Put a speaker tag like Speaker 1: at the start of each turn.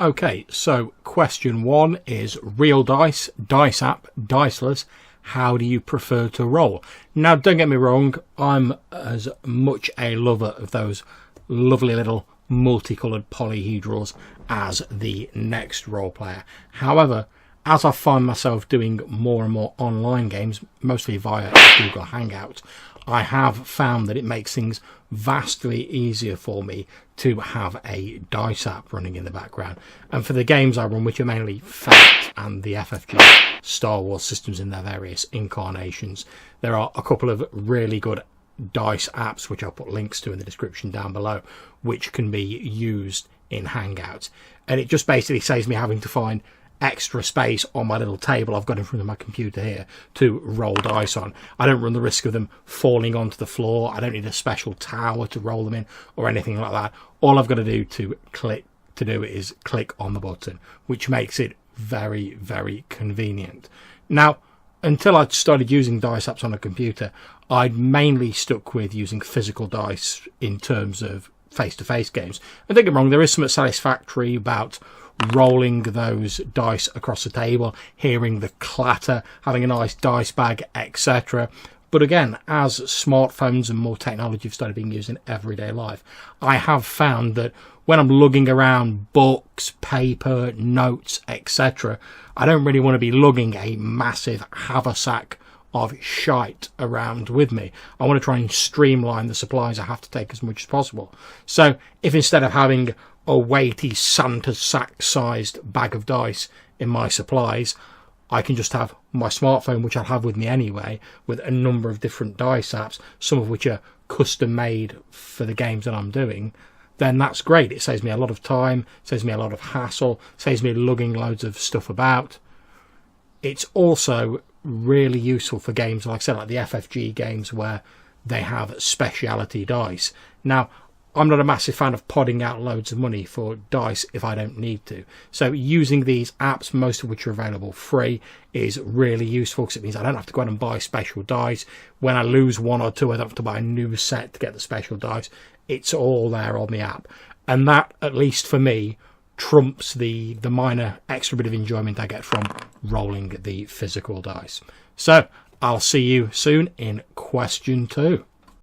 Speaker 1: Okay, so question 1 is real dice, dice app, diceless. How do you prefer to roll? Now, don't get me wrong, I'm as much a lover of those lovely little multicoloured polyhedrals as the next role player. However, as I find myself doing more and more online games, mostly via Google Hangouts, I have found that it makes things vastly easier for me to have a dice app running in the background. And for the games I run, which are mainly Fate and the FFG Star Wars systems in their various incarnations, there are a couple of really good dice apps, which I'll put links to in the description down below, which can be used in Hangouts. And it just basically saves me having to find extra space on my little table I've got in front of my computer here to roll dice on. I don't run the risk of them falling onto the floor. I don't need a special tower to roll them in or anything like that. All I've got to do is click on the button, which makes it very, very convenient. Now, until I started using dice apps on a computer, I'd mainly stuck with using physical dice in terms of face-to-face games. And don't get me wrong, there is something satisfactory about rolling those dice across the table, hearing the clatter, having a nice dice bag, etc. But again, as smartphones and more technology have started being used in everyday life, I have found that when I'm lugging around books, paper, notes, etc., I don't really want to be lugging a massive haversack of shite around with me. I want to try and streamline the supplies I have to take as much as possible. So if instead of having a weighty Santa sack sized bag of dice in my supplies, I can just have my smartphone, which I'll have with me anyway, with a number of different dice apps, some of which are custom made for the games that I'm doing, then that's great. It saves me a lot of time, saves me a lot of hassle, saves me lugging loads of stuff about. It's also really useful for games, like I said, like the FFG games where they have speciality dice. Now, I'm not a massive fan of podding out loads of money for dice if I don't need to. So using these apps, most of which are available free, is really useful because it means I don't have to go out and buy special dice. When I lose one or two, I don't have to buy a new set to get the special dice. It's all there on the app. And that, at least for me, trumps the minor extra bit of enjoyment I get from rolling the physical dice. So I'll see you soon in question 2.